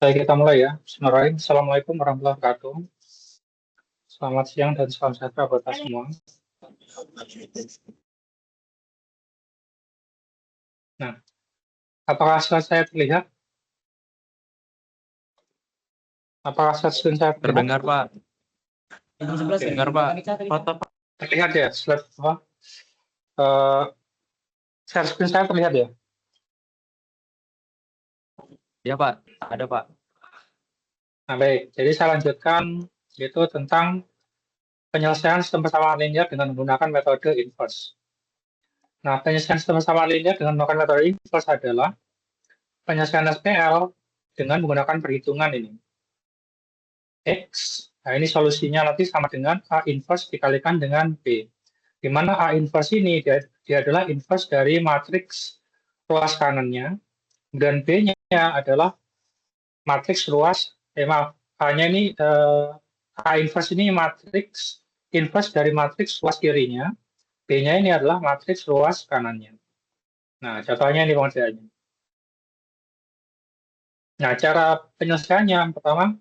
Baik, kita mulai ya. Bismillahirrahmanirrahim. Assalamualaikum warahmatullahi wabarakatuh. Selamat siang dan salam sejahtera buat kita semua. Nah, apakah slide saya terlihat? Apakah screen saya terlihat? Terdengar, Pak. Oke. Dengar, Pak. Foto, Pak. Terlihat ya slide apa? Share screen saya terlihat ya? Ya, Pak. Ada, Pak. Nah, baik. Jadi saya lanjutkan yaitu tentang penyelesaian sistem persamaan linear dengan menggunakan metode inverse. Nah, penyelesaian sistem persamaan linear dengan menggunakan metode inverse adalah penyelesaian SPL dengan menggunakan perhitungan ini. X, nah ini solusinya nanti sama dengan A inverse dikalikan dengan B. Di mana A inverse ini dia adalah inverse dari matriks ruas kanannya, dan B-nya adalah matriks ruas, A-nya ini A inverse ini matriks inverse dari matriks ruas kirinya, B-nya ini adalah matriks ruas kanannya. Nah, contohnya ini pengertiannya. Nah, cara penyelesaiannya pertama,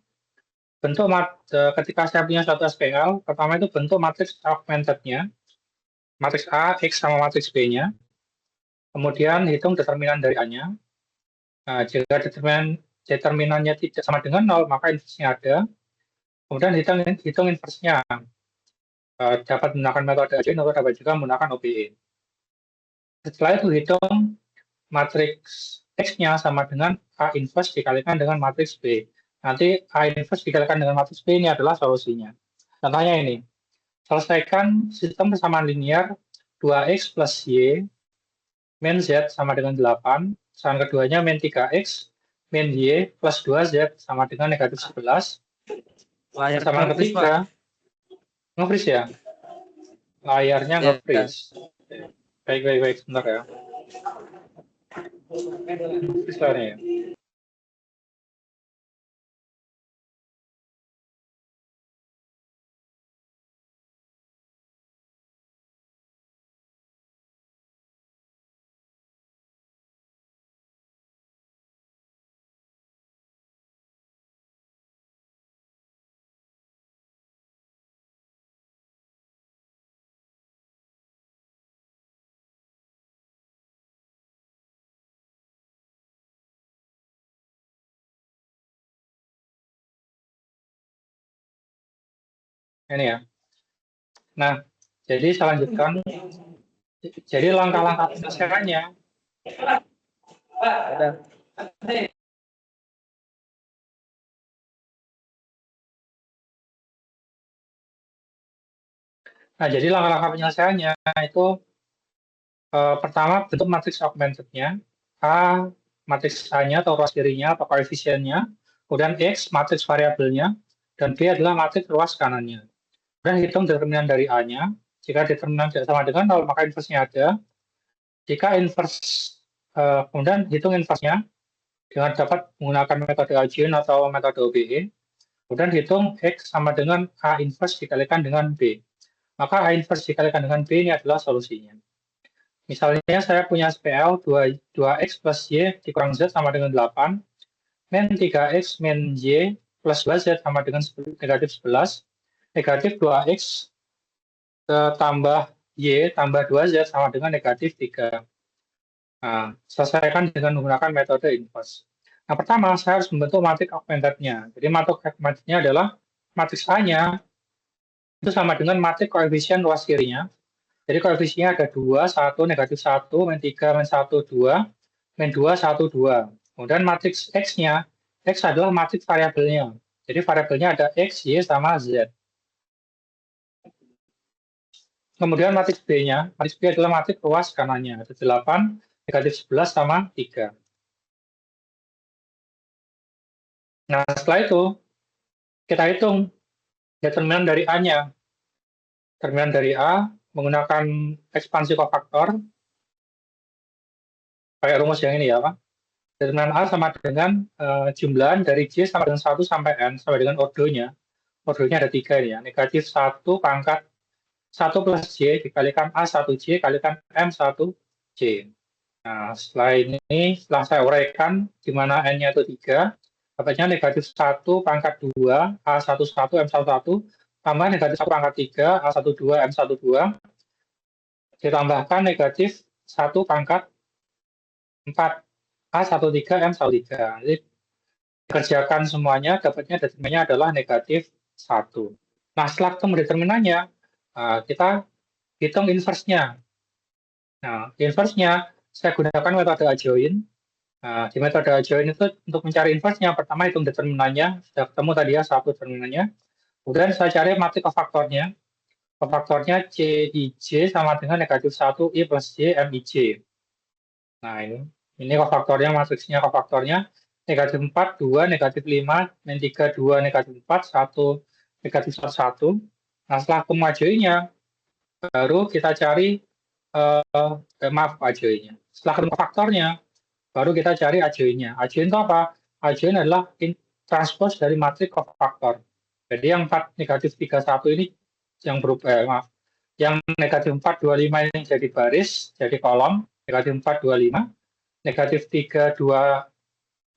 ketika saya punya suatu SPL, pertama itu bentuk matriks augmented-nya, matriks A, X sama matriks B-nya. Kemudian hitung determinan dari A-nya. Nah, jika determinannya tidak sama dengan 0, maka inverse-nya ada. Kemudian hitung inverse-nya. Dapat menggunakan metode AJN atau dapat juga menggunakan OBE. Setelah itu hitung matriks X-nya sama dengan A inverse dikalikan dengan matriks B. Nanti A inverse dikalikan dengan matriks B ini adalah solusinya. Contohnya ini. Selesaikan sistem persamaan linear 2X plus Y min Z sama dengan 8. Saran keduanya min 3X min Y plus 2Z sama dengan negatif 11. Layar Saran ketiga, nge-freeze ya? Layarnya nge-freeze. Baik, sebentar ya. Nge-freeze layarnya ya. Ini ya. Nah, jadi saya lanjutkan. Jadi langkah-langkah penyelesaiannya. Nah, jadi langkah-langkah penyelesaiannya itu pertama bentuk matriks augmented-nya, A matriks A-nya atau ruas kirinya atau koefisiennya, kemudian X matriks variabelnya, dan B adalah matriks ruas kanannya. Kemudian hitung determinan dari A-nya. Jika determinan tidak sama dengan 0, maka inverse-nya ada. Jika inverse, kemudian hitung inverse-nya dengan dapat menggunakan metode AJN atau metode OBE. Kemudian hitung X sama dengan A inverse dikalikan dengan B. Maka A inverse dikalikan dengan B ini adalah solusinya. Misalnya saya punya SPL 2X plus Y dikurang Z sama dengan 8, min 3X min Y plus 2Z sama dengan negatif 11, negatif 2X tambah Y tambah 2Z sama dengan negatif 3. Nah, selesaikan dengan menggunakan metode inverse. Nah, pertama saya harus membentuk matriks augmented-nya. Jadi matriks augmented-nya adalah matriks A-nya itu sama dengan matriks koefisien ruas kirinya. Jadi koefisiennya ada 2, 1, negatif 1, min 3, min 1, 2, min 2, 1, 2. Kemudian matriks X-nya, X adalah matriks variabelnya. Jadi variabelnya ada X, Y, sama Z. Kemudian matriks B-nya, matriks B adalah matriks ruas kanannya. Ada 8, negatif 11, sama 3. Nah, setelah itu, kita hitung determinan dari A-nya. Determinan dari A menggunakan ekspansi kofaktor, kayak rumus yang ini ya, Pak. Determinan A sama dengan jumlahan dari J sama dengan 1 sampai N, sampai dengan ordonya. Ordonya ada 3 ini ya. Negatif 1 pangkat 1 plus J dikalikan A1J kalikan M1J. Nah, setelah ini, setelah saya uraikan di mana N-nya itu 3, dapatnya negatif 1 pangkat 2 A11 M11 tambah negatif 1 pangkat 3 A12 M12 ditambahkan negatif 1 pangkat 4 A13 M13. Jadi kerjakan semuanya, dapatnya determinannya adalah negatif 1. Nah, setelah ketemu determinannya, kita hitung inverse-nya. Nah, inverse-nya saya gunakan metode adjoint. Nah, di metode adjoint itu untuk mencari inverse-nya, pertama hitung determinannya, sudah ketemu tadi ya, satu determinannya. Kemudian saya cari matrik kofaktornya. Kofaktornya C I J sama dengan negatif 1 I plus J M I J. Nah, ini kofaktornya, matriksnya kofaktornya. Negatif 4, 2, negatif 5, min 3, 2, negatif 4, 1, negatif 1, 1. Nah, setelah ketemu adjointnya, baru kita cari, maaf adjointnya. Setelah ketemu faktornya, baru kita cari adjointnya. Adjoint itu apa? Adjoint adalah transpose dari matrik kofaktor. Jadi yang 4, negatif 3, 1 ini yang berubah, maaf. Yang negatif 4, 2, 5 ini jadi baris, jadi kolom, negatif 4, 2, 5. Negatif 3, 2,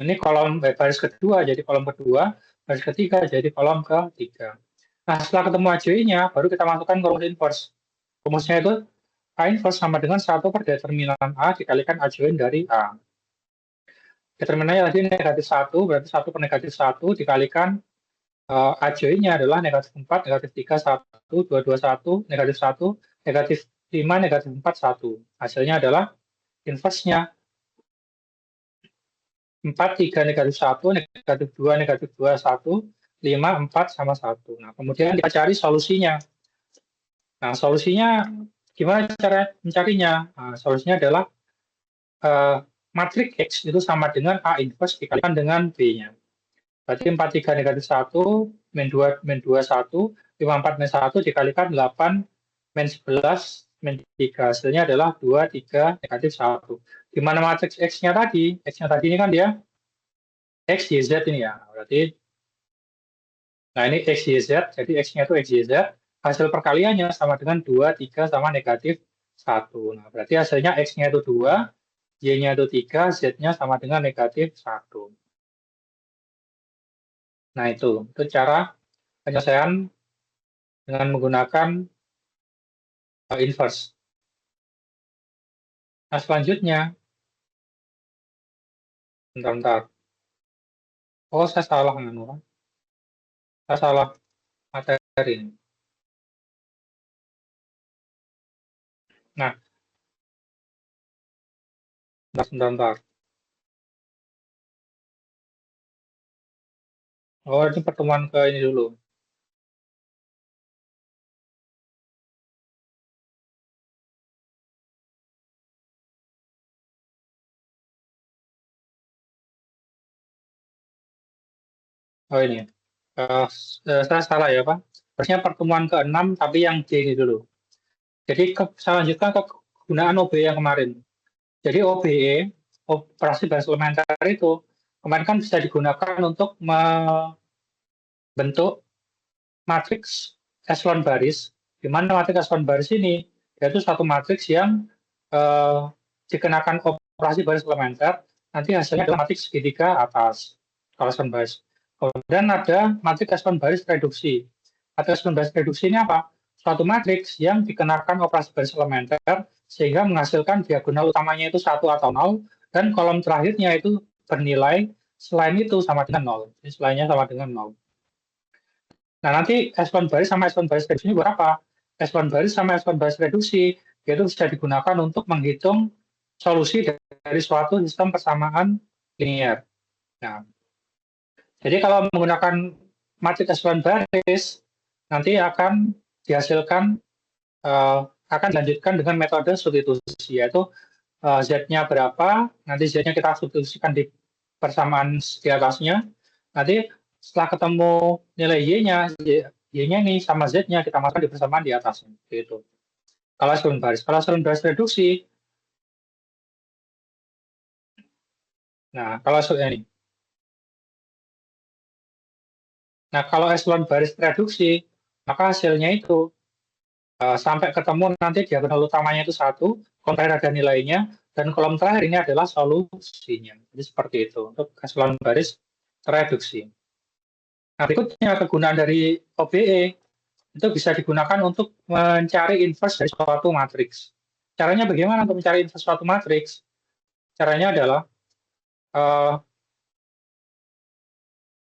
ini kolom baris kedua, jadi kolom kedua, baris ketiga, jadi kolom ketiga. Nah, setelah ketemu adjointnya, baru kita masukkan ke rumus inverse. Rumusnya itu A inverse sama dengan 1 per determinan A dikalikan adjoint dari A. Determinannya tadi negatif 1, berarti 1 per negatif 1 dikalikan adjointnya adalah negatif 4, negatif 3, 1, 2, 2, 1, negatif 1, negatif 5, negatif 4, 1. Hasilnya adalah inverse-nya 4, 3, negatif 1, negatif 2, negatif 2, 1, 5, 4, sama 1. Nah, kemudian kita cari solusinya. Nah, solusinya gimana cara mencarinya? Nah, solusinya adalah matrik X itu sama dengan A inverse dikalikan dengan B-nya. Berarti 4, 3, negatif 1, min 2, 1, 5, 4, min 1 dikalikan 8, min 11, min 3. Hasilnya adalah 2, 3, negatif 1. Di mana matriks X-nya tadi? X-nya tadi ini kan dia X, Y, Z ini ya. Berarti, nah ini X, Y, Z. Jadi X-nya itu X, Y, Z. Hasil perkaliannya sama dengan 2, 3, sama negatif 1. Nah, berarti hasilnya X-nya itu 2, Y-nya itu 3, Z-nya sama dengan negatif 1. Nah, itu cara penyelesaian dengan menggunakan inverse. Nah, selanjutnya, bentar. Oh, saya salah nganu. Saya salah materi ini. Nah, bentar. Oh, ini pertemuan ke ini dulu. Oh, ini. Saya salah ya, Pak. Harusnya pertemuan ke-6, tapi yang D ini dulu. Jadi, saya lanjutkan ke kegunaan OBE yang kemarin. Jadi, OBE, operasi baris elementer itu, kemarin kan bisa digunakan untuk membentuk matriks echelon baris, di mana matriks echelon baris ini yaitu satu matriks yang dikenakan operasi baris elementer, nanti hasilnya adalah matriks segitiga atas kalau echelon baris. Kemudian ada matriks echelon baris reduksi. Matriks echelon baris reduksi ini apa? Suatu matriks yang dikenakan operasi baris elementer sehingga menghasilkan diagonal utamanya itu 1 atau 0 dan kolom terakhirnya itu bernilai selain itu sama dengan 0. Jadi selainnya sama dengan 0. Nah, nanti echelon baris sama echelon baris reduksi ini berapa? Echelon baris sama echelon baris reduksi itu bisa digunakan untuk menghitung solusi dari suatu sistem persamaan linear. Nah, jadi kalau menggunakan matriks echelon baris, nanti akan dihasilkan, akan dilanjutkan dengan metode substitusi, yaitu Z-nya berapa, nanti Z-nya kita substitusikan di persamaan di atasnya, nanti setelah ketemu nilai Y-nya, Y-nya ini sama Z-nya kita masukkan di persamaan di atasnya. Gitu. Kalau echelon baris. Kalau echelon baris reduksi, nah kalau ini. Nah kalau echelon baris reduksi, maka hasilnya itu sampai ketemu nanti diagonal utamanya itu 1, kolom terakhir ada nilainya, dan kolom terakhir ini adalah solusinya. Jadi seperti itu untuk echelon baris tereduksi. Nah, berikutnya kegunaan dari OBE itu bisa digunakan untuk mencari inverse dari suatu matriks. Caranya bagaimana untuk mencari inverse suatu matriks? Caranya adalah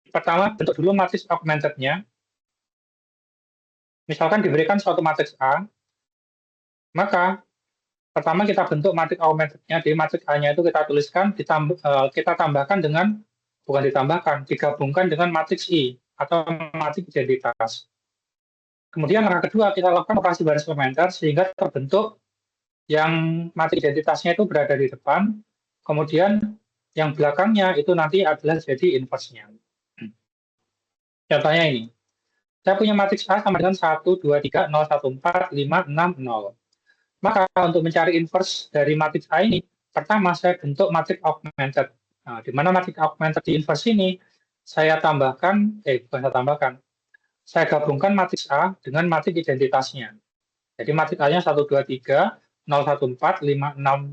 pertama bentuk dulu matriks augmented-nya. Misalkan diberikan suatu matriks A, maka pertama kita bentuk matriks augmented-nya. Di matriks A-nya itu kita tuliskan, kita tambahkan dengan, bukan ditambahkan, digabungkan dengan matriks I atau matriks identitas. Kemudian langkah kedua kita lakukan operasi baris elementer sehingga terbentuk yang matriks identitasnya itu berada di depan, kemudian yang belakangnya itu nanti adalah jadi inverse-nya. Contohnya ini. Saya punya matriks A sama dengan 1, 2, 3, 0, 1, 4, 5, 6, 0. Maka untuk mencari inverse dari matriks A ini, pertama saya bentuk matriks augmented. Nah, di mana matriks augmented di inverse ini, saya tambahkan, saya gabungkan matriks A dengan matriks identitasnya. Jadi matriks A-nya 1, 2, 3, 0, 1, 4, 5, 6,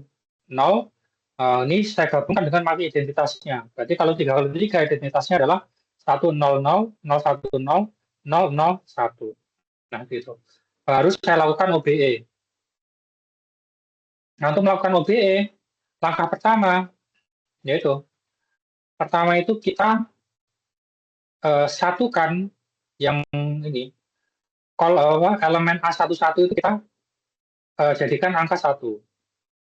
0. Ini saya gabungkan dengan matriks identitasnya. Berarti kalau 3 kali 3 identitasnya adalah 1, 0, 0, 0, 1, 0, 0, 0, 1. Nah, gitu. Baru saya lakukan OBE. Nah, untuk melakukan OBE, langkah pertama, yaitu, pertama itu kita satukan yang ini, kalau elemen A11 itu kita jadikan angka 1.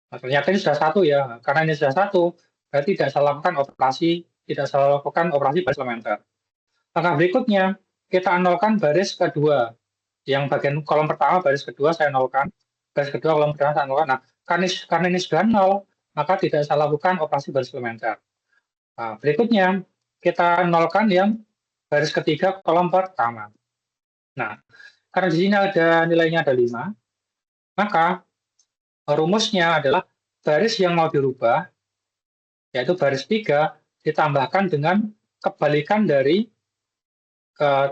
Nah, ternyata ini sudah 1 ya, karena ini sudah 1, berarti tidak saya lakukan operasi baris elementer. Langkah berikutnya, kita nolkan baris kedua. Yang bagian kolom pertama, baris kedua saya nolkan. Baris kedua, kolom pertama saya nolkan. Nah, karena ini sudah 0, maka tidak saya lakukan operasi baris elementer. Nah, berikutnya, kita nolkan yang baris ketiga, kolom pertama. Nah, karena di sini ada nilainya ada 5, maka rumusnya adalah baris yang mau dirubah, yaitu baris 3, ditambahkan dengan kebalikan dari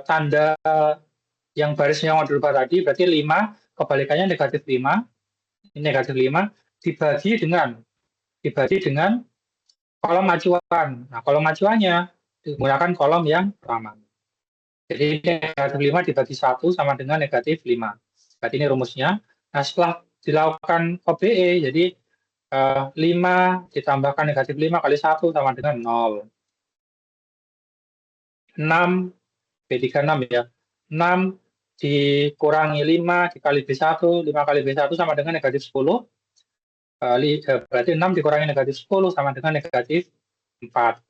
tanda yang barisnya mau dirubah tadi, berarti 5, kebalikannya negatif 5, ini negatif 5, dibagi dengan kolom acuan. Nah, kolom acuannya digunakan kolom yang pertama. Jadi negatif 5 dibagi 1 sama dengan negatif 5. Berarti ini rumusnya. Nah, setelah dilakukan OBE, jadi 5 ditambahkan negatif 5 kali 1 sama dengan 0. 6, B36 ya. 6 dikurangi 5 dikali B1, 5 kali B1 sama dengan negatif 10. Berarti 6 dikurangi negatif 10 sama dengan negatif 4.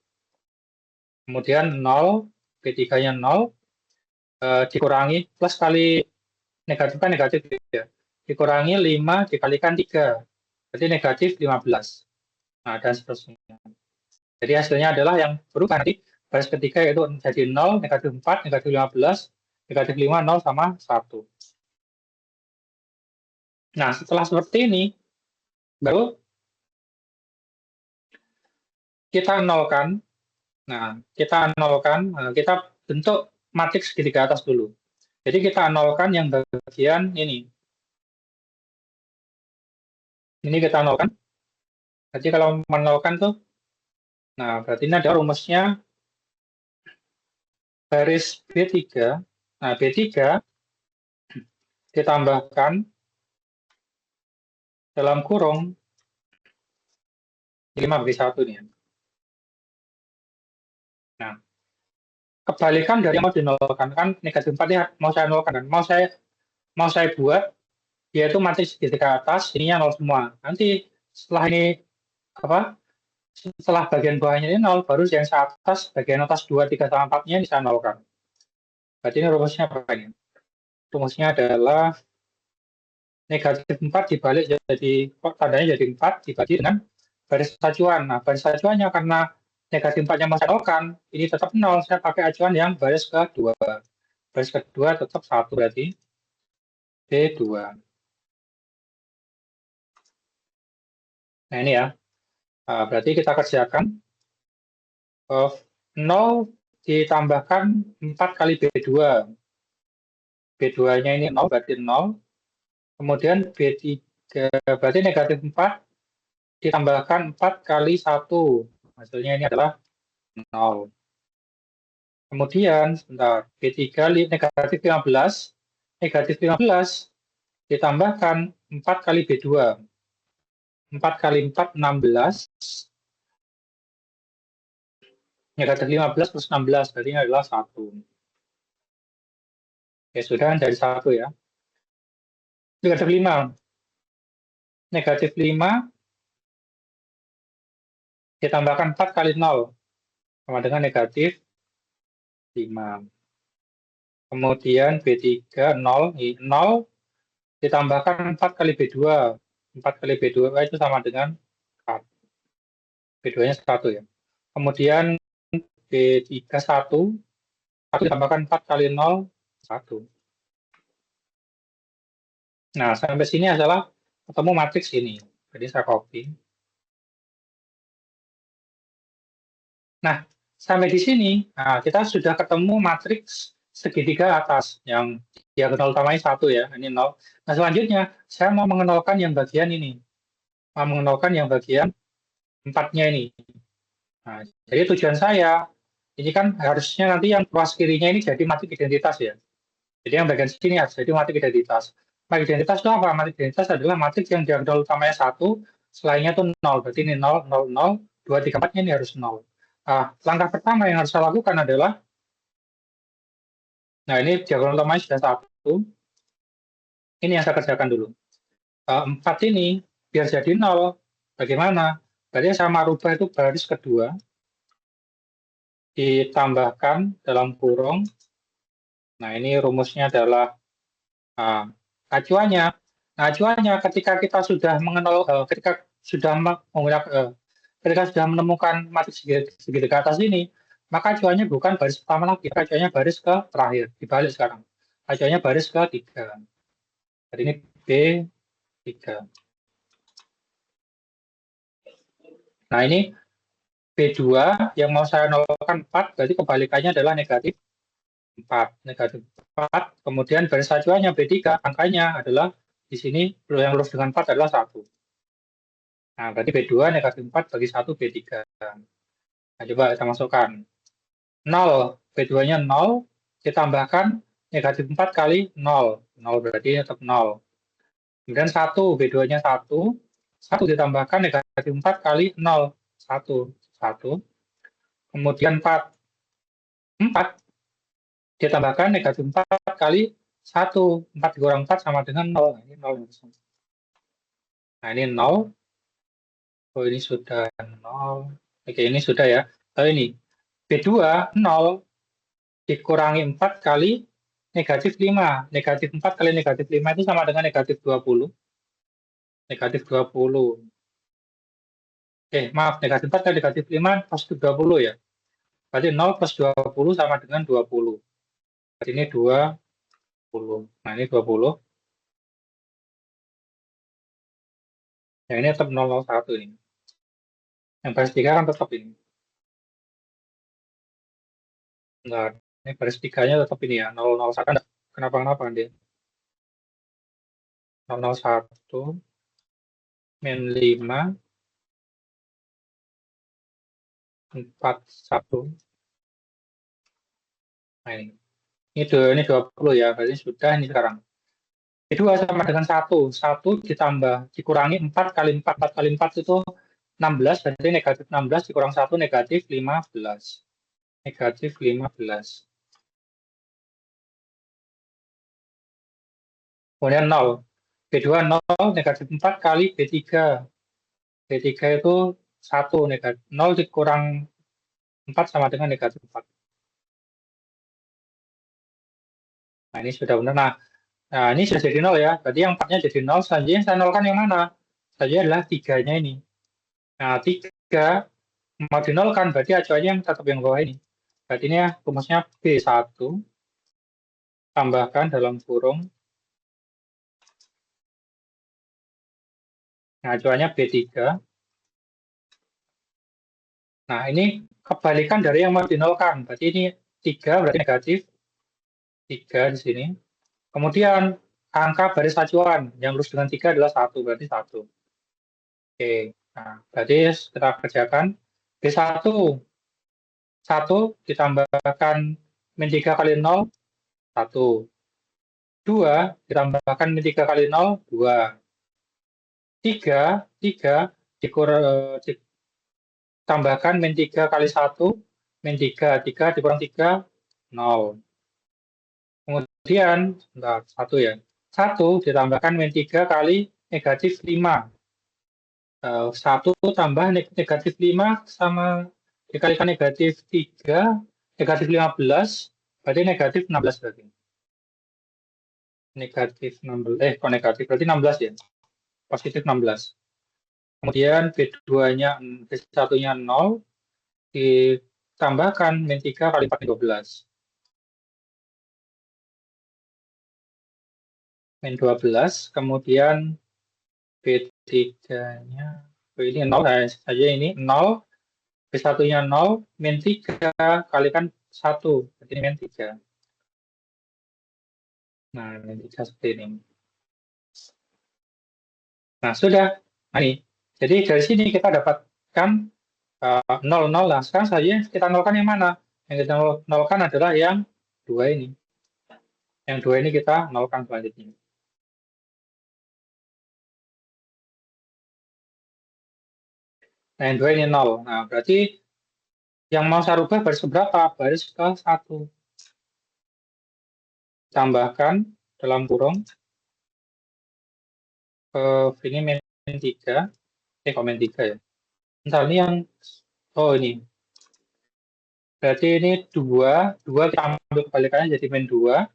Kemudian 0, B3-nya 0, dikurangi plus kali negatif kan negatif ya. Dikurangi 5 dikalikan 3. Berarti negatif 15. Nah, dan seterusnya. Jadi hasilnya adalah yang berubah nanti baris ketiga yaitu jadi 0, negatif 4, negatif 15, negatif 5, 0, sama 1. Nah, setelah seperti ini, baru kita nolkan. Nah, kita bentuk matriks segitiga atas dulu. Jadi kita nolkan yang bagian ini. Ini kita nolkan. Jadi kalau menolkan tuh, nah berarti ini ada rumusnya baris B3. Nah, B3 ditambahkan dalam kurung 5 bagi 1 nih. Nah, kebalikan dari yang mau dinolkan kan negatif 4 ya, mau saya nolkan kan. Mau saya buat yaitu matriks segitiga atas, ininya 0 semua. Nanti setelah ini setelah bagian bawahnya ini 0, baru yang atas, bagian atas 2, 3, sama 4-nya bisa nolkan. Berarti ini rumusnya apa ini? Rumusnya adalah negatif 4 dibalik jadi, tandanya jadi 4 dibagi dengan baris acuan. Nah, baris acuannya karena negatif 4-nya mau saya nolkan, ini tetap 0, saya pakai acuan yang baris kedua. Baris kedua tetap 1, berarti B2. Nah, ini ya. Nah, berarti kita kerjakan 0 ditambahkan 4 kali B2. B2-nya ini 0, berarti 0. Kemudian B3, berarti negatif 4 ditambahkan 4 kali 1. Hasilnya ini adalah 0. Kemudian, sebentar, B3 negatif 15, negatif 15 ditambahkan 4 kali B2. 4 kali 4, 16. Negatif 15 plus 16, berarti ini adalah 1. Oke, sudah dari 1 ya. Negatif 5. Negatif 5 ditambahkan 4 kali 0, sama dengan negatif 5. Kemudian B3, 0, 0 ditambahkan 4 kali B2. 4 kali B2 itu sama dengan 4. B2-nya 1 ya. Kemudian B3, 1. 1 ditambahkan 4 kali 0, 1. Nah, sampai sini adalah ketemu matriks ini. Jadi saya copy. Nah, sampai di sini, nah, kita sudah ketemu matriks segitiga atas, yang diagonal utamanya 1 ya, ini 0. Nah, selanjutnya, saya mau mengenalkan yang bagian ini. Mau mengenalkan yang bagian 4-nya ini. Nah, jadi tujuan saya, ini kan harusnya nanti yang ruas kirinya ini jadi matriks identitas ya. Jadi yang bagian sini harus jadi matriks identitas. Matriks identitas itu apa? Matriks identitas adalah matriks yang diagonal utamanya 1, selainnya itu 0. Berarti ini 0, 0, 0, 2, 3, 4-nya ini harus 0. Nah, langkah pertama yang harus saya lakukan adalah, nah ini diagonal utamanya sudah 1. Ini yang saya kerjakan dulu. 4 ini biar jadi 0, bagaimana? Berarti sama rubah itu baris kedua, ditambahkan dalam kurung. Nah, ini rumusnya adalah acuannya. Nah, acuannya ketika kita sudah mengenal, ketika sudah menggunakan, ketika sudah menemukan matriks segitiga atas ini, maka acuannya bukan baris pertama lagi, acuannya baris ke terakhir, dibalik sekarang. Acuannya baris ke 3. Jadi ini B3. Nah, ini B2 yang mau saya nolkan 4, berarti kebalikannya adalah negatif 4. Negatif 4, kemudian baris acuannya B3, angkanya adalah di sini yang lurus dengan 4 adalah 1. Nah, berarti B2 negatif 4 bagi 1 B3. Nah, coba kita masukkan. 0, B2-nya 0, ditambahkan negatif 4 kali 0. 0 berarti tetap 0. Kemudian 1, B2-nya 1. 1 ditambahkan negatif 4 kali 0. 1. 1. Kemudian 4. 4 ditambahkan negatif 4 kali 1. 4 dikurang 4 sama dengan 0. Nah, ini 0. Nah, ini 0. Oh, ini sudah 0. Oke, ini sudah ya. Lalu ini, B2, 0, dikurangi 4 kali negatif 5. Negatif 4 kali negatif 5 itu sama dengan negatif 20. Negatif 20. Maaf, negatif 4 kali negatif 5 positif 20 ya. Berarti 0 plus 20 sama dengan 20. Berarti ini 20. Nah, ini 20. Yang ini tetap 001 ini. Yang baris 3 kan tetap ini. Nah, ini baris 3-nya tetap ini ya. 001. Kenapa dia? 001 min 5 41. Nah, ini 20 ya, berarti sudah ini sekarang. Kedua sama dengan 1. 1 ditambah, dikurangi 4 kali 4. 4 kali 4 itu 16, berarti negatif 16 dikurang 1 negatif 15. Negatif 15. Kemudian 0. B2 0, negatif 4 kali B3. B3 itu 1, negatif 0 dikurang 4 sama dengan negatif 4. Nah, ini sudah benar. Nah, ini sudah jadi 0 ya. Berarti yang 4-nya jadi 0. Selanjutnya saya nolkan yang mana? Selanjutnya adalah 3-nya ini. Nah, 3 mau dinolkan, berarti acuannya yang tetap yang bawah ini. Berarti ini ya, rumusnya B1 tambahkan dalam kurung. Nah, acuannya B3. Nah, ini kebalikan dari yang mau dinolkan. Berarti ini 3, berarti negatif 3 di sini. Kemudian angka baris acuan yang lurus dengan 3 adalah 1, berarti 1. Oke, nah berarti kita kerjakan B1. 1 ditambahkan min 3 kali 0, 1. 2 ditambahkan min 3 kali 0, 2. 3 ditambahkan min 3 kali 1, min 3. 3 dikurang 3, 0. Kemudian, bentar, 1 ya. 1 ditambahkan min 3 kali negatif 5. 1 tambah negatif 5 sama dikalikan negatif 3, negatif 15, berarti negatif 16 berarti. Negatif 16, kok negatif, berarti 16 ya. Positif 16. Kemudian B2-nya, B1-nya 0, ditambahkan min 3 kali 4, 12. Min 12, kemudian B3-nya, ini 0 saja ini, 0, B1-nya 0, min 3 kalikan 1, berarti min 3. Nah, min 3 seperti ini. Nah, sudah. Nah, ini. Jadi dari sini kita dapatkan 0, 0 lah. Sekarang saja kita nolkan yang mana? Yang kita nolkan adalah yang 2 ini. Yang 2 ini kita nolkan selanjutnya. Nah, yang 2 ini 0. Nah, berarti yang mau saya rubah baris keberapa? Baris ke 1. Tambahkan dalam kurung ini min 3. Kok min 3 ya? Bentar, ini yang, oh ini. Berarti ini 2 kita ambil kebalikannya jadi min 2.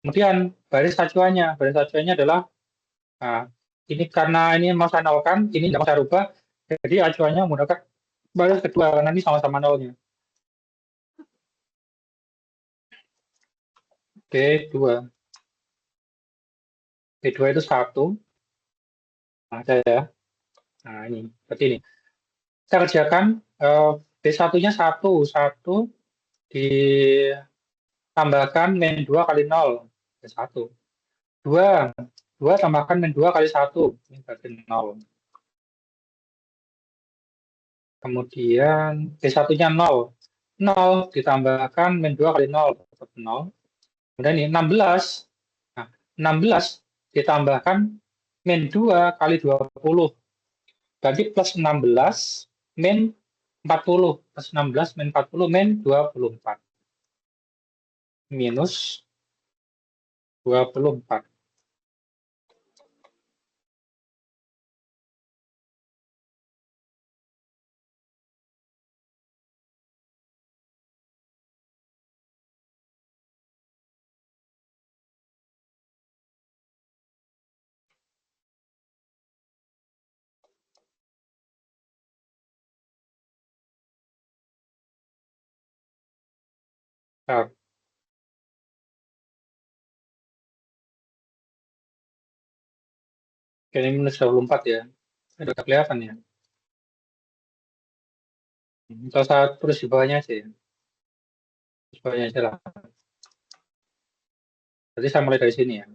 Kemudian baris acuannya adalah, nah, ini karena ini mau saya nolkan, ini tidak mau saya rubah, jadi acuannya menggunakan baris kedua karena ini sama-sama nolnya. B2. B2 itu 1. Nah, ada ya. Nah, ini seperti ini. Kita kerjakan B1-nya 1 ditambahkan min 2 kali 0, B1. 2 tambahkan min 2 kali 1, ini berarti 0. Kemudian B1-nya 0. 0 ditambahkan min 2 kali 0, tetap 0. Kemudian ini 16. Nah, 16 ditambahkan min 2 kali 20. Berarti plus 16 min 40. Plus 16 min 40 min 24. Minus 24. Nah, ini minus 24 ya. Sudah kelihatan ya. Kalau saya tulis di bawahnya sih. Di bawahnya aja lah. Berarti saya mulai dari sini ya.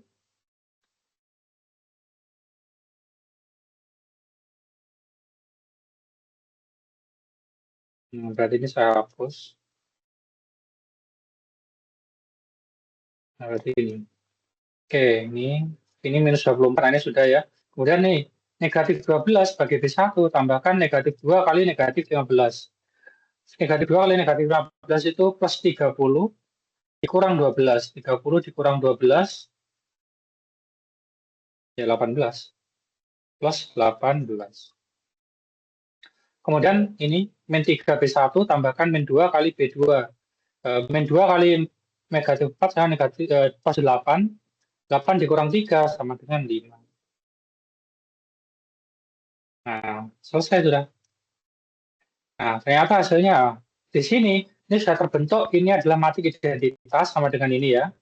Berarti ini saya hapus. Nah, berarti ini. Oke, ini minus 24. Nah, ini sudah ya. Kemudian nih, negatif 12 bagi B1 tambahkan negatif 2 kali negatif 15. Negatif 2 kali negatif 15 itu plus 30 dikurang 12. 30 dikurang 12 ya 18. Plus 18. Kemudian ini min 3 B1 tambahkan min 2 kali B2. Min 2 kali negatif 4 sama negatif plus 8. 8 dikurang 3 sama dengan 5. Nah, selesai sudah. Nah, ternyata hasilnya di sini ini sudah terbentuk, ini adalah matik identitas sama dengan ini ya.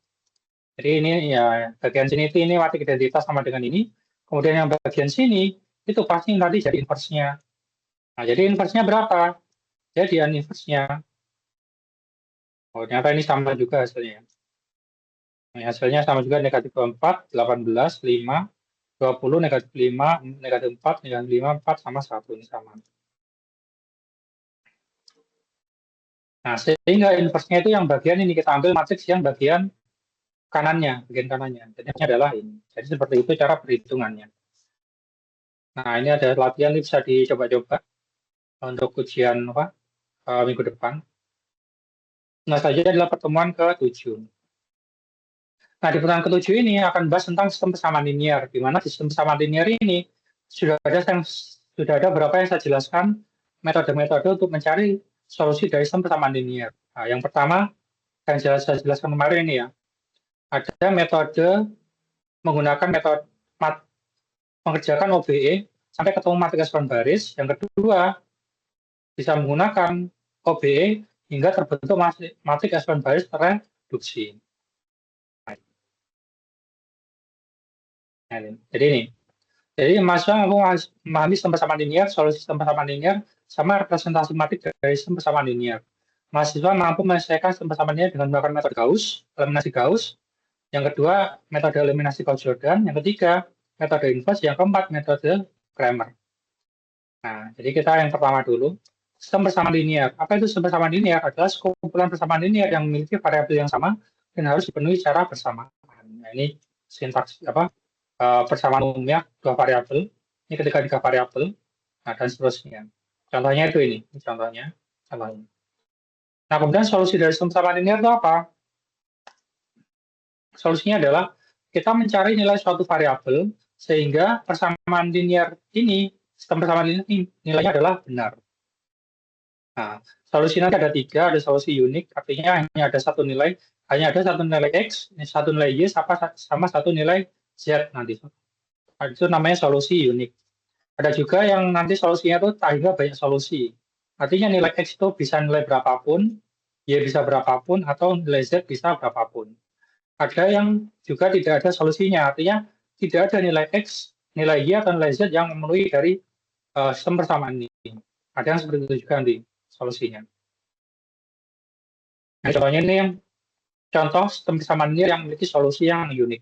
Jadi ini ya bagian sini itu ini matik identitas sama dengan ini. Kemudian yang bagian sini itu pasti nanti jadi inverse-nya. Nah, jadi inverse-nya berapa? Jadian inverse-nya. Oh, ternyata ini sama juga hasilnya. Nah, hasilnya sama juga negatif 24, 18, 5, 20, negatif 5, negatif 4, negatif 5, 4 sama 1. Ini sama. Nah, sehingga inverse-nya itu yang bagian ini kita ambil matriks yang bagian kanannya, bagian kanannya. Jadi ini adalah ini. Jadi seperti itu cara perhitungannya. Nah, ini ada latihan yang bisa dicoba-coba untuk ujian apa minggu depan. Nah, saja adalah pertemuan ke-7. Nah, di pertemuan ke-7 ini akan bahas tentang sistem persamaan linear, di mana sistem persamaan linear ini sudah ada beberapa yang saya jelaskan metode-metode untuk mencari solusi dari sistem persamaan linear. Nah, yang pertama yang saya jelaskan kemarin ini ya, ada metode menggunakan metode mengerjakan OBE sampai ketemu matriks eskalon baris. Yang kedua, bisa menggunakan OBE hingga terbentuk matriks eskalon baris tereduksi. Nah, jadi ini. Jadi mahasiswa mampu memahami sistem persamaan linear, solusi sistem persamaan linear, sama representasi matrik dari sistem persamaan linear. Mahasiswa mampu menyelesaikan sistem persamaan linear dengan menggunakan metode Gauss, eliminasi Gauss. Yang kedua, metode eliminasi Gauss-Jordan. Yang ketiga, metode inverse. Yang keempat, metode Cramer. Nah, jadi kita yang pertama dulu. Sistem persamaan linear. Apa itu sistem persamaan linear? Adalah sekumpulan persamaan linear yang memiliki variabel yang sama dan harus dipenuhi secara bersamaan. Nah, ini sintaks persamaan umumnya dua variabel. Ini ketika tiga variabel, nah dan seterusnya. Contohnya itu ini contohnya. Nah, kemudian solusi dari sistem persamaan linear itu apa? Solusinya adalah kita mencari nilai suatu variabel sehingga persamaan linear ini, sistem persamaan linear ini nilainya adalah benar. Nah, solusinya ada tiga, ada solusi unik, artinya hanya ada satu nilai X, satu nilai Y, sama satu nilai Z nanti. Itu namanya solusi unik. Ada juga yang nanti solusinya itu tak hingga banyak solusi. Artinya nilai X itu bisa nilai berapapun, Y bisa berapapun, atau nilai Z bisa berapapun. Ada yang juga tidak ada solusinya, artinya tidak ada nilai X, nilai Y, atau nilai Z yang memenuhi dari sistem persamaan ini. Ada yang seperti itu juga nanti solusinya. Nah, contohnya ini yang contoh sistem persamaan linear yang memiliki solusi yang unik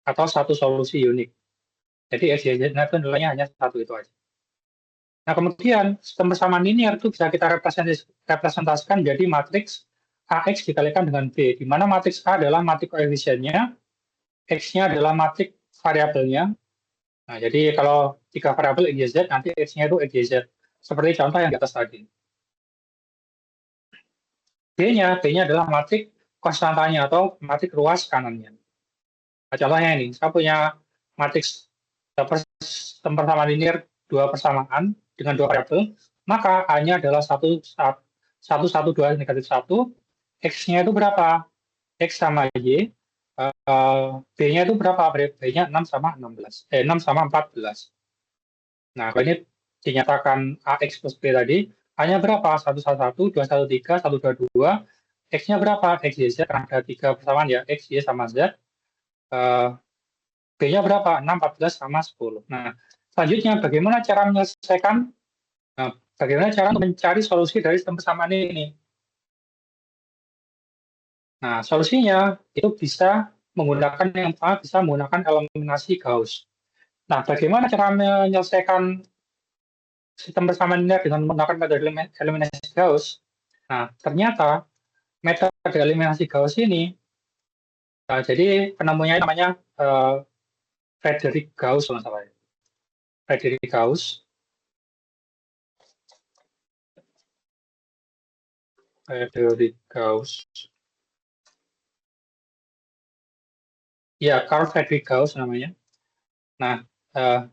atau satu solusi unik. Jadi X, Y, Z itu nilainya hanya satu itu aja. Nah, kemudian sistem persamaan linear itu bisa kita representasikan jadi matriks AX dikalikan dengan B, di mana matriks A adalah matriks koefisiennya, X-nya adalah matriks variabelnya. Nah, jadi kalau tiga variabel X, Y, Z, nanti X-nya itu X, Y, Z. Seperti contoh yang di atas tadi. B-nya adalah matriks konstantanya atau matriks ruas kanannya. Nah, contohnya ini, saya punya matriks sistem persamaan linear dua persamaan dengan dua variabel, maka A-nya adalah 1, 1, 2, negatif 1, X-nya itu berapa? X sama Y, B-nya itu berapa? B-nya 6 sama 16, 6 sama 14. Nah, kalau ini dinyatakan AX plus B tadi, A-nya berapa? 111, 213, 122, X-nya berapa? X, Y, Z, karena ada tiga persamaan ya, X, Y, sama Z. B-nya berapa? 6, 14, sama 10. Nah, selanjutnya bagaimana cara menyelesaikan, bagaimana cara mencari solusi dari sistem persamaan ini? Nah, solusinya itu bisa menggunakan yang pertama, bisa menggunakan eliminasi Gauss. Nah, bagaimana cara menyelesaikan sistem persamaan linear dengan menggunakan metode eliminasi Gauss? Nah, ternyata metode eliminasi Gauss ini, jadi penemunya namanya Frederick Gauss, kalau salah. Frederick Gauss. Frederick Gauss. Ya, Carl Friedrich Gauss namanya. Nah,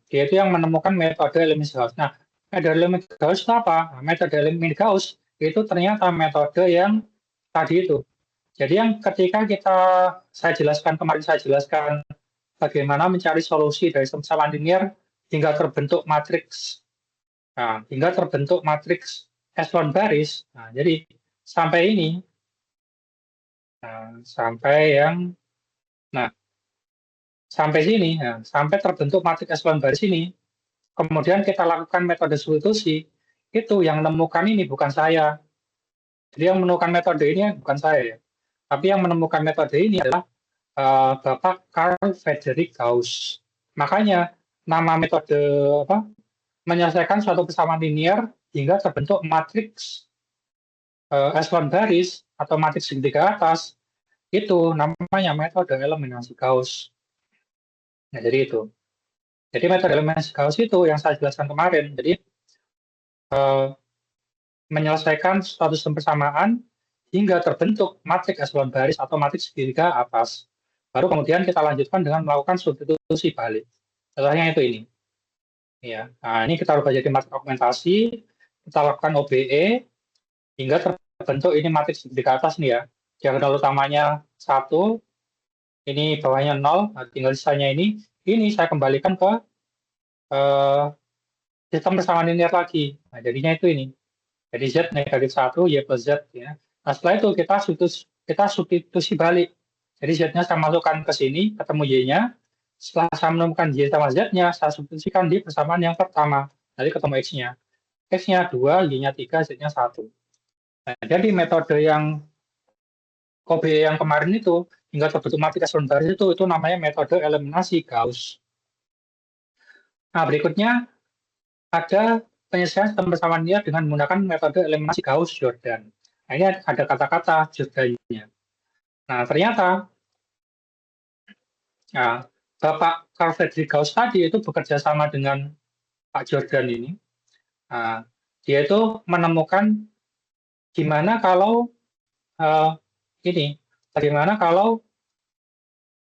dia itu yang menemukan metode eliminasi Gauss. Nah, metode eliminasi Gauss itu apa? Nah, metode eliminasi Gauss itu ternyata metode yang tadi itu. Jadi yang ketika saya jelaskan bagaimana mencari solusi dari persamaan linear hingga terbentuk matriks, echelon baris. Nah, jadi sampai ini, sampai sini, sampai terbentuk matriks echelon baris ini. Kemudian kita lakukan metode substitusi, itu yang menemukan ini bukan saya. Jadi yang menemukan metode ini bukan saya ya. Tapi yang menemukan metode ini adalah Bapak Carl Friedrich Gauss. Makanya nama metode menyelesaikan suatu persamaan linear hingga terbentuk matriks echelon baris atau matriks segitiga atas, itu namanya metode eliminasi Gauss. Nah, jadi itu. Jadi metode eliminasi Gauss itu yang saya jelaskan kemarin. Jadi menyelesaikan suatu sistem persamaan hingga terbentuk matriks echelon baris atau matriks segitiga atas. Baru kemudian kita lanjutkan dengan melakukan substitusi balik. Contohnya itu ini. Ya. Nah, ini kita rubah jadi matriks augmentasi, kita lakukan OBE hingga terbentuk ini matriks segitiga atas nih ya. Diagonal utamanya 1, ini bawahnya 0, nah, tinggal sisanya ini saya kembalikan ke sistem persamaan linear lagi. Nah, jadinya itu ini. Jadi Z negatif 1, Y plus Z. Ya. Nah, setelah itu kita substitusi balik. Jadi Z-nya saya masukkan ke sini, ketemu Y-nya. Setelah saya menemukan Y sama Z-nya, saya substitusikan di persamaan yang pertama. Nanti ketemu X-nya. X-nya 2, Y-nya 3, Z-nya 1. Nah, jadi metode yang OBE yang kemarin itu, hingga terbentuk matriks echelon baris itu namanya metode eliminasi Gauss. Nah, berikutnya ada penyelesaian sistem persamaan linear dengan menggunakan metode eliminasi Gauss-Jordan. Nah, ini ada kata-kata Jordan-nya. Nah, ternyata Bapak Carl Friedrich Gauss tadi itu bekerja sama dengan Pak Jordan ini. Nah, dia itu menemukan gimana kalau bagaimana kalau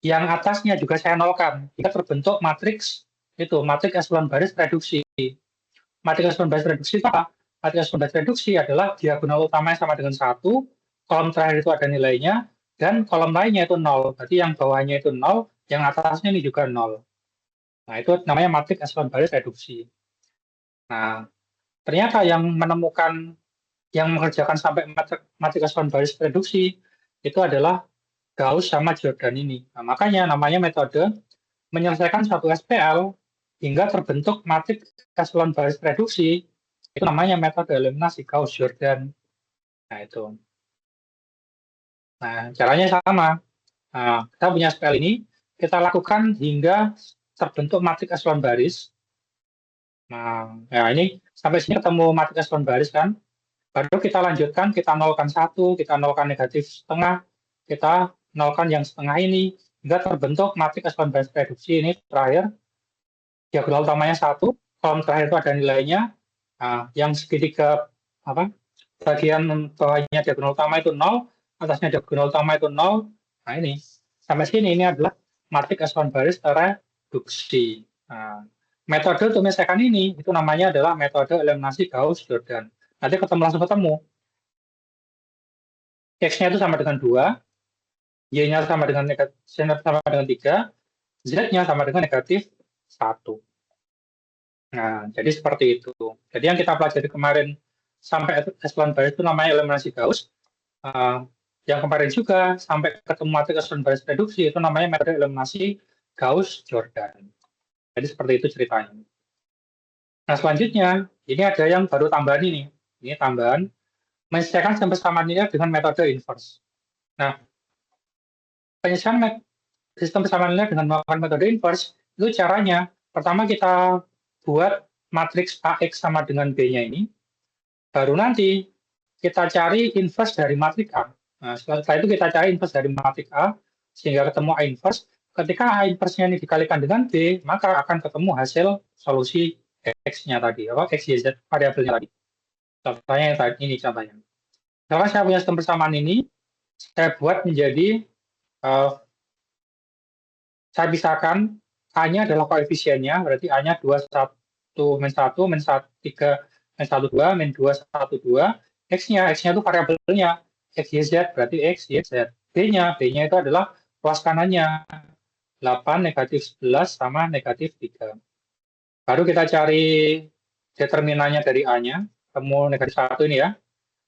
yang atasnya juga saya nolkan, jika terbentuk matriks echelon baris reduksi. Matriks echelon baris reduksi itu apa? Matriks echelon baris reduksi adalah diagonal utamanya sama dengan 1, kolom terakhir itu ada nilainya, dan kolom lainnya itu 0. Berarti yang bawahnya itu 0, yang atasnya ini juga 0. Nah, itu namanya matriks echelon baris reduksi. Nah, ternyata yang mengerjakan sampai matriks echelon baris reduksi itu adalah Gauss sama Jordan ini. Nah, makanya namanya metode menyelesaikan satu SPL hingga terbentuk matriks echelon baris reduksi, itu namanya metode eliminasi Gauss-Jordan. Nah, itu. Nah, caranya sama. Nah, kita punya SPL ini, kita lakukan hingga terbentuk matriks echelon baris. Nah, ya ini sampai sini ketemu matriks echelon baris kan. Baru kita lanjutkan, kita nolkan 1, kita nolkan negatif setengah, kita nolkan yang setengah ini, hingga terbentuk matriks echelon baris reduksi ini terakhir. Diagonal utamanya 1, kolom terakhir itu ada nilainya. Nah, yang segitiga bagian bawahnya diagonal utama itu 0, atasnya diagonal utama itu 0. Nah, ini sampai sini ini adalah matriks echelon baris reduksi. Nah, metode untuk menyelesaikan ini itu namanya adalah metode eliminasi Gauss-Jordan. Nanti langsung ketemu. X-nya itu sama dengan 2, Y-nya sama dengan 3, Z-nya sama dengan negatif 1. Nah, jadi seperti itu. Jadi yang kita pelajari kemarin sampai echelon baris itu namanya eliminasi Gauss. Yang kemarin juga sampai ketemu matriks echelon baris reduksi itu namanya metode eliminasi Gauss-Jordan. Jadi seperti itu ceritanya. Nah, selanjutnya ini ada yang baru tambahan ini. Ini tambahan menyelesaikan sistem persamaan linear dengan metode inverse. Nah, penyelesaian sistem persamaan linear dengan menggunakan metode inverse itu caranya pertama kita buat matriks AX sama dengan B-nya ini, baru nanti kita cari inverse dari matriks A. Nah, setelah itu kita cari inverse dari matriks A, sehingga ketemu A inverse. Ketika A inverse-nya ini dikalikan dengan B, maka akan ketemu hasil solusi X-nya tadi, X, Y, Z, variabelnya tadi. Contohnya yang tadi, ini contohnya. Sekarang saya punya sistem persamaan ini, saya buat menjadi, saya pisahkan, A-nya adalah koefisiennya, berarti A-nya 21, min 1, min 3, min 1, 2, min 2, 1, 2. X-nya itu variabelnya. X, Y, Z, berarti X, Y, Z. B-nya itu adalah ruas kanannya. 8, negatif 11, sama negatif 3. Baru kita cari determinannya dari A-nya, ketemu negatif 1 ini ya.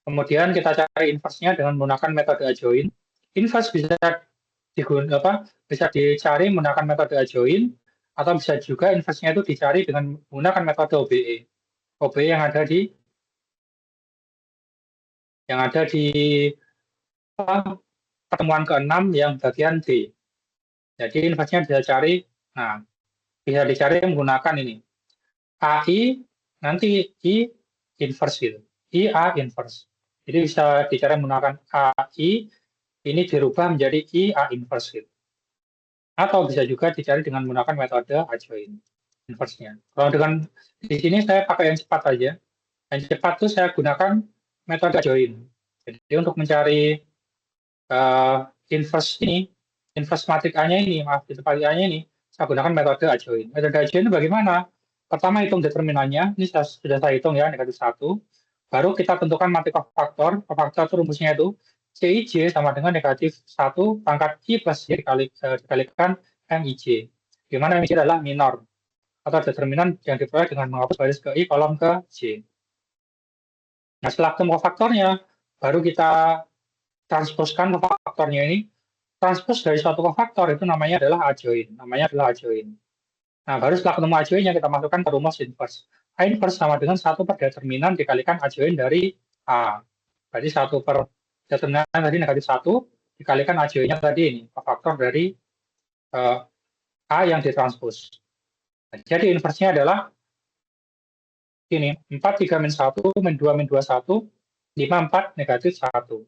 Kemudian kita cari inverse-nya dengan menggunakan metode adjoint. Inverse bisa dicari menggunakan metode adjoint, atau bisa juga inverse-nya itu dicari dengan menggunakan metode OBE. OBE yang ada di pertemuan ke-6 yang bagian D. Jadi inverse-nya bisa dicari menggunakan ini. AI nanti I inverse gitu. I A inverse. Jadi bisa dicari menggunakan AI, ini dirubah menjadi I A inverse gitu. Atau bisa juga dicari dengan menggunakan metode adjoint inverse-nya. Kalau dengan di sini saya pakai yang cepat saja. Yang cepat itu saya gunakan metode adjoint. Jadi untuk mencari inverse ini, inverse matrik A-nya ini, maaf, matrik A-nya ini, saya gunakan metode adjoint. Metode adjoint itu bagaimana? Pertama hitung determinannya, ini sudah saya hitung ya, negatif 1. Baru kita tentukan matrik kofaktor. Kofaktor itu rumusnya itu CIJ sama dengan negatif 1 pangkat I plus J dikalikan MIJ. Di mana MIJ adalah minor atau determinan yang diperoleh dengan menghapus baris ke I, kolom ke J. Nah, setelah ketemu kofaktornya, baru kita transposkan kofaktornya ini. Transpos dari suatu kofaktor itu namanya adalah adjoint. Nah, baru setelah ketemu adjointnya kita masukkan ke rumus inverse. A inverse sama dengan 1 per determinan dikalikan adjoint dari A. Berarti 1 per determinan tadi negatif 1 dikalikan adjointnya tadi ini, kofaktor dari A yang ditranspos. Nah, jadi inverse-nya adalah ini, 4, 3, min 1, min 2, min 2, 1, 5, 4, negatif 1.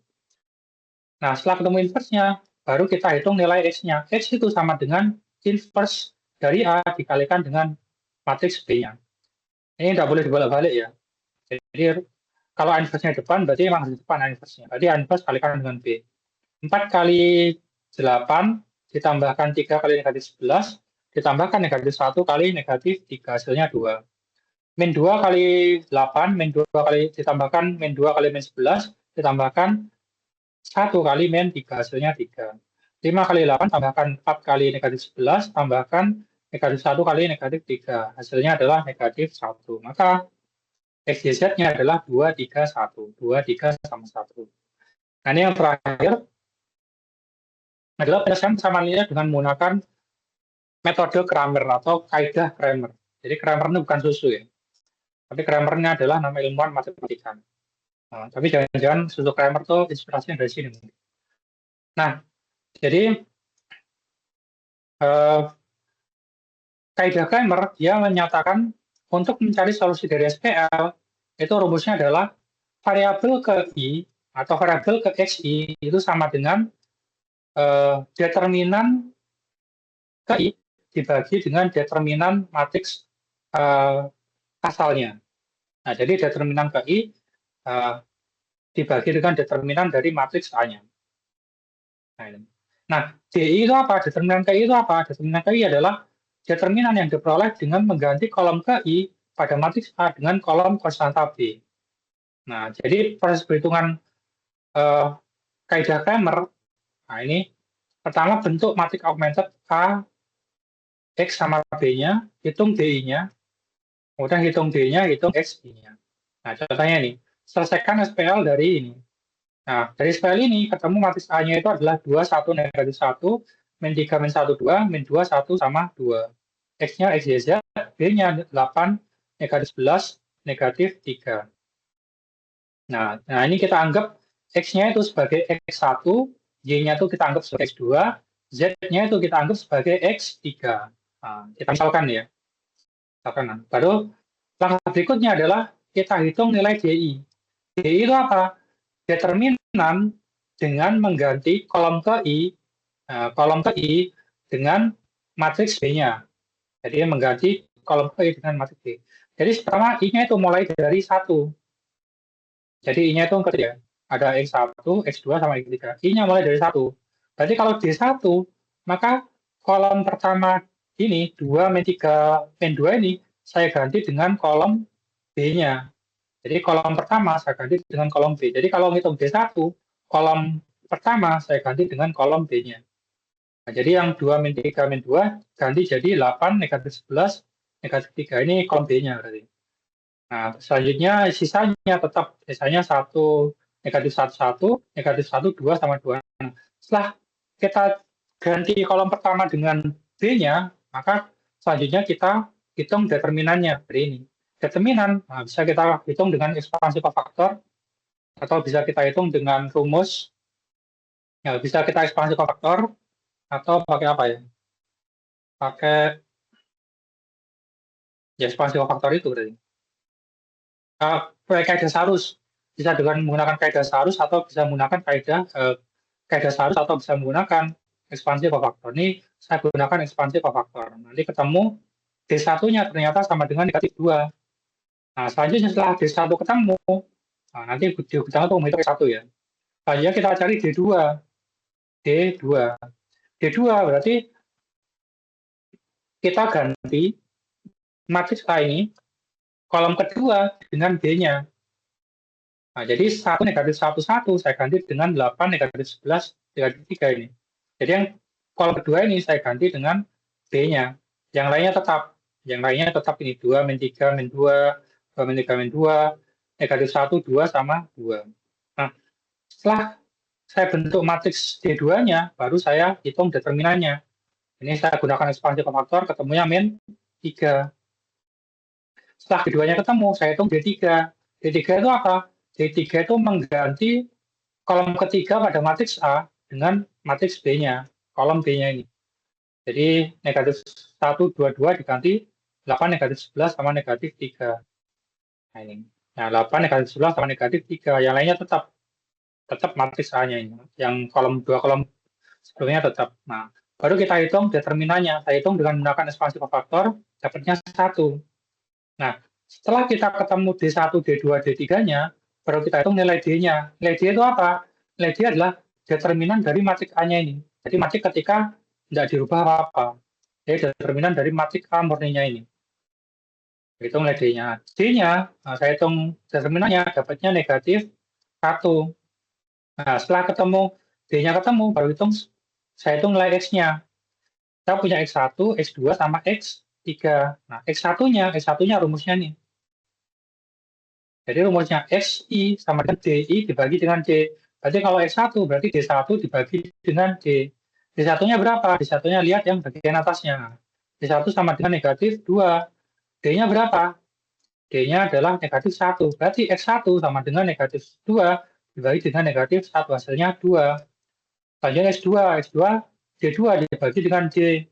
Nah, setelah ketemu inverse-nya, baru kita hitung nilai X-nya. X itu sama dengan inverse dari A dikalikan dengan matriks B-nya. Ini tidak boleh dibolak-balik ya. Jadi, kalau A inverse-nya depan, berarti memang di depan A inverse-nya. Berarti A inverse kalikan dengan B. 4 kali 8 ditambahkan 3 kali negatif 11, ditambahkan negatif 1 kali negatif 3, hasilnya 2. Min 2 kali 8, min 2 kali ditambahkan min 2 kali min 11, ditambahkan 1 kali min 3, hasilnya 3. 5 kali 8 tambahkan 4 kali negatif 11, tambahkan negatif 1 kali negatif 3. Hasilnya adalah negatif 1. Maka X, Y, Z-nya adalah 2, 3, 1. 2, 3 sama 1. Nah, ini yang terakhir adalah penyelesaian persamaan linear dengan menggunakan metode Cramer atau kaidah Cramer. Jadi Cramer ini bukan susu ya. Tapi Cramer-nya adalah nama ilmuwan matematika. Nah, tapi jangan-jangan susu Cramer itu inspirasinya dari sini. Nah, jadi kaidah Cramer dia menyatakan untuk mencari solusi dari SPL itu rumusnya adalah variabel ke I atau variabel ke XI itu sama dengan determinan ke I dibagi dengan determinan matriks asalnya. Nah, jadi determinan ke I dibagi dengan determinan dari matriks A-nya. Nah, DI itu apa? Determinan KI itu apa? Determinan KI adalah determinan yang diperoleh dengan mengganti kolom KI pada matriks A dengan kolom konstanta B. Nah, jadi proses perhitungan kaidah Cramer, nah ini pertama bentuk matriks augmented A, X sama B-nya, hitung DI-nya, kemudian hitung D-nya, hitung XI-nya. Nah, contohnya ini, selesaikan SPL dari ini. Nah, dari SPL ini ketemu matriks A-nya itu adalah 2, 1, negatif 1, min 3, min 1, 2, min 2, 1, sama 2. X-nya X, Y, Z, B-nya 8, negatif 11, negatif 3. Nah, ini kita anggap X-nya itu sebagai X1, Y-nya itu kita anggap sebagai X2, Z-nya itu kita anggap sebagai X3. Nah, kita misalkan ya. Misalkan, baru langkah berikutnya adalah kita hitung nilai DI. DI itu apa? Determinan dengan mengganti kolom ke I dengan matriks B-nya. Jadi mengganti kolom ke I dengan matriks B. Jadi pertama I-nya itu mulai dari 1. Jadi I-nya itu ketiga. Ada X1, X2, sama X3. I-nya mulai dari 1. Berarti kalau D1, maka kolom pertama ini, 2, min 3, min 2 ini, saya ganti dengan kolom B-nya. Jadi kolom pertama saya ganti dengan kolom B. Jadi kalau ngitung D1, kolom pertama saya ganti dengan kolom B-nya. Nah, jadi yang 2, min 3, min 2 ganti jadi 8, negatif 11, negatif 3. Ini kolom B-nya berarti. Nah, selanjutnya sisanya tetap sisanya 1, negatif 1, 1, negatif 1, 2, sama 2. Nah, setelah kita ganti kolom pertama dengan B-nya, maka selanjutnya kita hitung determinannya dari ini. Determinan bisa kita hitung dengan ekspansi kofaktor atau bisa kita hitung dengan rumus. Ya, bisa kita ekspansi kofaktor atau pakai apa ya? Pakai ya ekspansi kofaktor itu berarti. Pakai dasarus. bisa dengan menggunakan kaidah searus atau bisa menggunakan kaidah searus atau bisa menggunakan ekspansi kofaktor. Ini saya gunakan ekspansi kofaktor. Nanti ketemu D1-nya ternyata sama dengan negatif 2. Nah, selanjutnya setelah D1 ketemu, nah, nanti digunakan untuk menghitung D1 ya. Selanjutnya kita cari D2. D2. D2 berarti kita ganti matriks A ini kolom kedua dengan B-nya. Nah, jadi 1 negatif 1, 1 saya ganti dengan 8 negatif 11 negatif 3 ini. Jadi yang kolom kedua ini saya ganti dengan B-nya. Yang lainnya tetap. Yang lainnya tetap ini 2, min 3, min 2, 2 min 3, min 2, negatif 1, 2 sama 2. Nah, setelah saya bentuk matriks D2-nya, baru saya hitung determinannya. Ini saya gunakan ekspansi kofaktor, ketemunya min 3. Setelah keduanya ketemu, saya hitung D3. D3 itu apa? D3 itu mengganti kolom ketiga pada matriks A dengan matriks B-nya, kolom B-nya ini. Jadi negatif 1, 2, 2 diganti 8 negatif 11 sama negatif 3. Nah, ini. Nah, 8 negatif 11 sama negatif 3. Yang lainnya tetap matriks A-nya ini. Yang kolom 2 kolom sebelumnya tetap. Nah, baru kita hitung determinannya. Saya hitung dengan menggunakan ekspansi kofaktor, dapatnya 1. Nah, setelah kita ketemu D1, D2, D3-nya, baru kita hitung nilai D-nya. Nilai D itu apa? Nilai D adalah determinan dari matriks A-nya ini. Jadi matriks ketika tidak dirubah apa-apa. Jadi determinan dari matriks A murninya ini. Hitung nilai D-nya. D-nya, nah, saya hitung determinannya, dapatnya negatif 1. Nah, setelah ketemu D-nya ketemu, baru saya hitung nilai X-nya. Kita punya X1, X2, sama X3. Nah, X1-nya rumusnya nih. Jadi rumusnya XI sama dengan DI dibagi dengan D. Berarti kalau X1 berarti D1 dibagi dengan D. D1-nya berapa? D1-nya lihat yang bagian atasnya. D1 sama dengan negatif 2. D-nya berapa? D-nya adalah negatif 1. Berarti X1 sama dengan negatif 2 dibagi dengan negatif 1. Hasilnya 2. Selanjutnya X2. X2 D2 dibagi dengan D.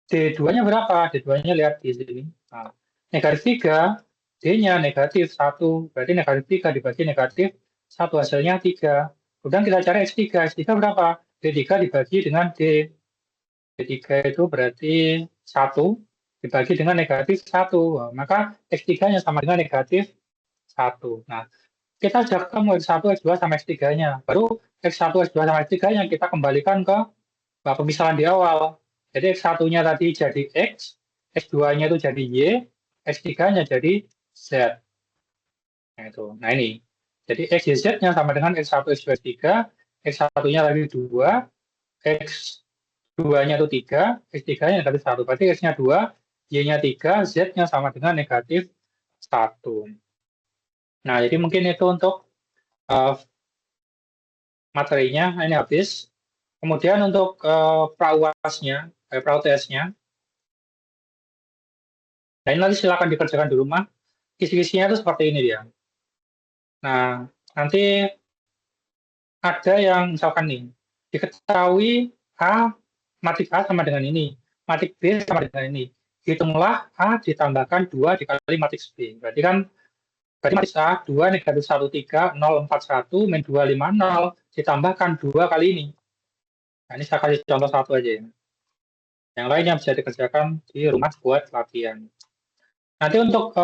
D2-nya berapa? D2-nya lihat di sini. Nah, negatif 3, D-nya negatif 1. Berarti negatif 3 dibagi negatif 1. Hasilnya 3. Kemudian kita cari X3. X3 berapa? D3 dibagi dengan D. D3 itu berarti 1 dibagi dengan negatif 1. Nah, maka X3-nya sama dengan negatif 1. Nah, kita sudah ketemu X1, X2 sama X3-nya. Baru X1, X2 sama X3-nya kita kembalikan ke pemisahan di awal. Jadi X1-nya tadi jadi X, X2-nya itu jadi Y, X3-nya jadi Z. Nah, itu. Nah, ini. Jadi X, Y, Z-nya sama dengan X1, X2, X3. X1-nya tadi 2, X2-nya itu 3, X3-nya negatif 1. Berarti X-nya 2, Y-nya 3, Z-nya sama dengan negatif 1. Nah, jadi mungkin itu untuk materinya. Ini habis. Kemudian untuk pra-UAS-nya, pra-UTS-nya, nah ini nanti silakan dikerjakan di rumah. Kisi-kisinya itu seperti ini dia. Nah, nanti ada yang misalkan nih, diketahui A, matriks A sama dengan ini, matriks B sama dengan ini. Hitunglah A ditambahkan 2 dikali matriks B. Berarti matriks A 2 negatif 1, 3, 0, 4, 1, min 2, 5, 0, ditambahkan 2 kali ini. Nah, ini saya kasih contoh satu aja ya. Yang lainnya bisa dikerjakan di rumah buat latihan. Nanti untuk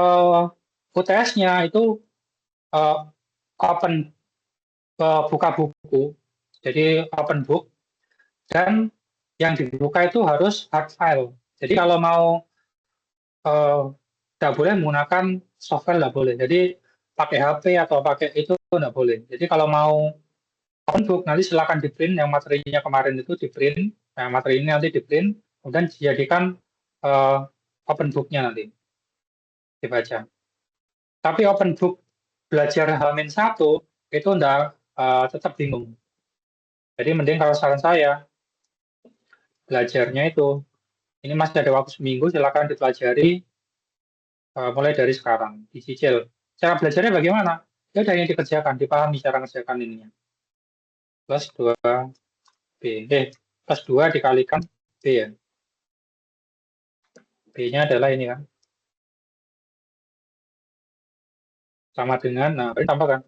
UTS-nya itu open buka buku, jadi open book, dan yang dibuka itu harus hard file. Jadi kalau mau tidak boleh menggunakan software, tidak boleh. Jadi pakai HP atau pakai itu tidak boleh. Jadi kalau mau open book nanti silakan di print, yang materinya kemarin itu di print. Nah, materi ini nanti di print, kemudian dijadikan open book-nya nanti dibaca. Tapi open book belajar H-1 itu enggak, tetap bingung. Jadi mending kalau saran saya, belajarnya itu, ini masih ada waktu seminggu, silakan dipelajari mulai dari sekarang, dicicil. Cara belajarnya bagaimana? Ya udah yang dikerjakan, dipahami cara mengerjakan ininya. Plus 2B. Plus 2 dikalikan B ya. B-nya adalah ini kan. Sama dengan, nah, ini tambahkan.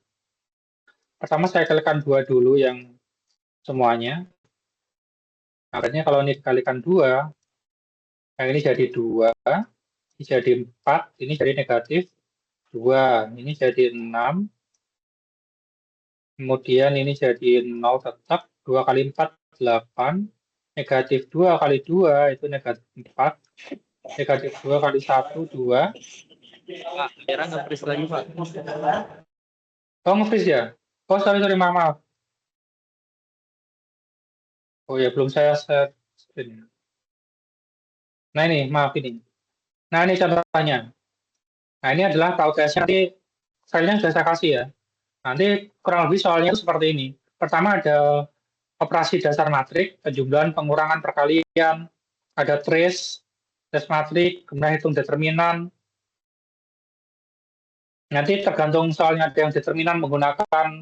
Pertama saya kalikan 2 dulu yang semuanya. Nah, artinya kalau ini dikalikan 2, nah ini jadi 2, ini jadi 4, ini jadi negatif 2, ini jadi 6, kemudian ini jadi 0 tetap, 2 kali 4, 8, negatif 2 kali 2 itu negatif 4, negatif 2 kali 1, 2. Pak, layarnya nge-freeze lagi, Pak. Oh, nge-freeze ya? Oh, sorry, maaf, maaf. Oh ya, belum saya share screen. Nah ini, maaf ini. Nah ini contohnya. Nah ini adalah progresnya, nanti filenya sudah saya kasih ya. Nanti kurang lebih soalnya itu seperti ini. Pertama ada operasi dasar matrik, penjumlahan, pengurangan, perkalian, ada trace, trace matrik, kemudian hitung determinan. Nanti tergantung soalnya ada yang determinan menggunakan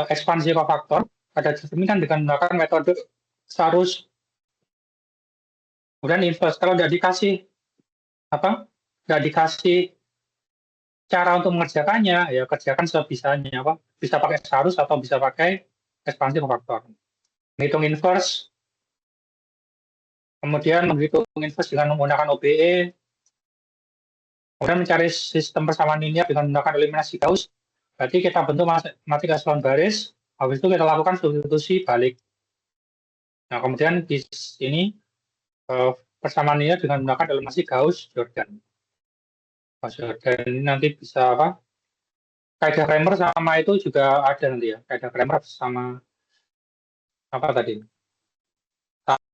ekspansi kofaktor, ada determinan dengan menggunakan metode Sarus. Kemudian inverse, kalau nggak dikasih nggak dikasih cara untuk mengerjakannya, ya kerjakan sebisanya, bisa pakai Sarus atau bisa pakai ekspansi kofaktor. Menghitung inverse, kemudian menghitung inverse dengan menggunakan OBE, kemudian mencari sistem persamaan linear dengan menggunakan eliminasi Gauss. Berarti kita bentuk matematika echelon baris, habis itu kita lakukan substitusi balik. Nah, kemudian di sini persamaan linear dengan menggunakan eliminasi Gauss-Jordan. Jordan ini nanti bisa kaidah Kramer sama itu juga ada nanti ya. Kaidah Kramer sama tadi?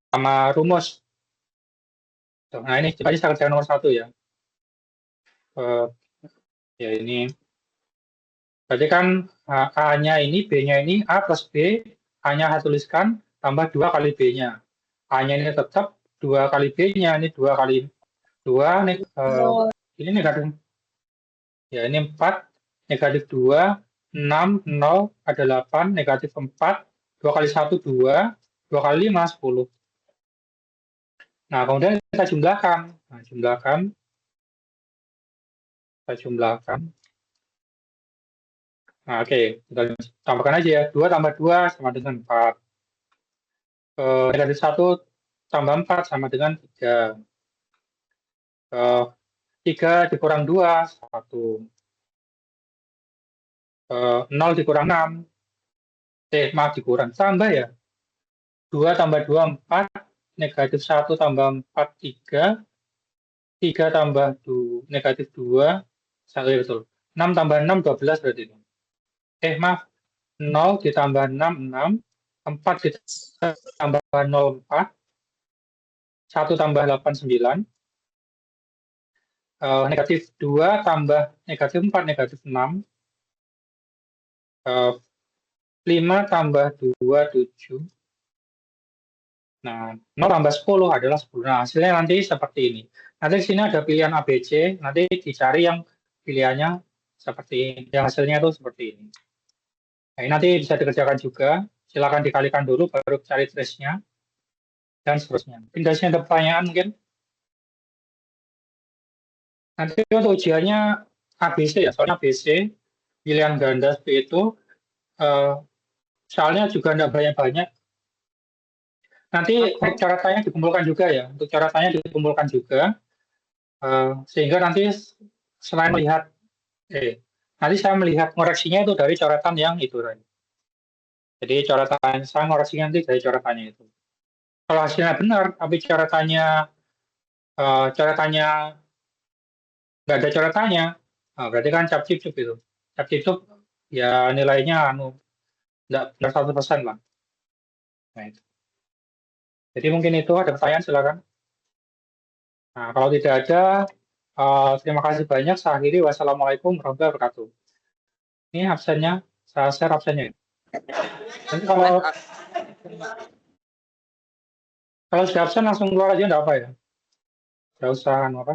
Sama rumus. Nah ini tadi saya kerjakan nomor 1 ya. Ya ini. Berarti kan A-nya ini, B-nya ini, A plus B, A-nya saya tuliskan, tambah 2 kali B-nya. A-nya ini tetap 2 kali B-nya, ini 2 kali 2, ini negatif. Ya ini 4, negatif 2, 6, 0, ada 8, negatif 4, 2 kali 1, 2, 2 kali 5, 10. Nah, kemudian kita jumlahkan. Nah, kita jumlahkan. Nah, oke, kita tambahkan aja ya. 2 tambah 2 sama dengan 4. Negatif 1 tambah 4 sama dengan 3. 3 dikurang 2, 1. 0 dikurang 6. Maaf, dikurang. Tambah ya. 2 tambah 2, 4. Negatif 1 tambah 4, 3. 3 tambah 2, negatif 2. 1, ya betul. 6 tambah 6, 12 berarti itu. Maaf. 0 ditambah 6, 6. 4 ditambah 0, 4. 1 tambah 8, 9. Negatif 2 tambah negatif 4, negatif 6. 5 tambah 2, 7. Nah, 0 tambah 10 adalah 10. Nah, hasilnya nanti seperti ini. Nanti di sini ada pilihan ABC, nanti dicari yang pilihannya seperti ini. Yang hasilnya itu seperti ini. Nah, ini nanti bisa dikerjakan juga. Silakan dikalikan dulu, baru cari trace-nya, dan seterusnya. Pindahnya ada pertanyaan mungkin? Nanti untuk ujiannya ABC ya, soalnya ABC, pilihan ganda seperti itu, soalnya juga tidak banyak-banyak. Nanti untuk caratannya dikumpulkan juga ya, untuk caratannya dikumpulkan juga, sehingga nanti selain melihat, nanti saya melihat koreksinya itu dari coretan yang itu. Jadi coretan saya koreksinya nanti dari coretannya itu. Kalau hasilnya benar, tapi coretannya nggak ada coretannya, berarti kan cap cip itu. Cap cip ya nilainya nggak 100% lah. Nah, itu. Jadi mungkin itu ada pertanyaan silakan. Nah, kalau tidak ada, terima kasih banyak. Saya akhiri. Wassalamualaikum warahmatullahi wabarakatuh. Ini absennya, saya share absennya. Nanti kalau sudah absen langsung keluar aja, enggak apa ya. Enggak usah apa.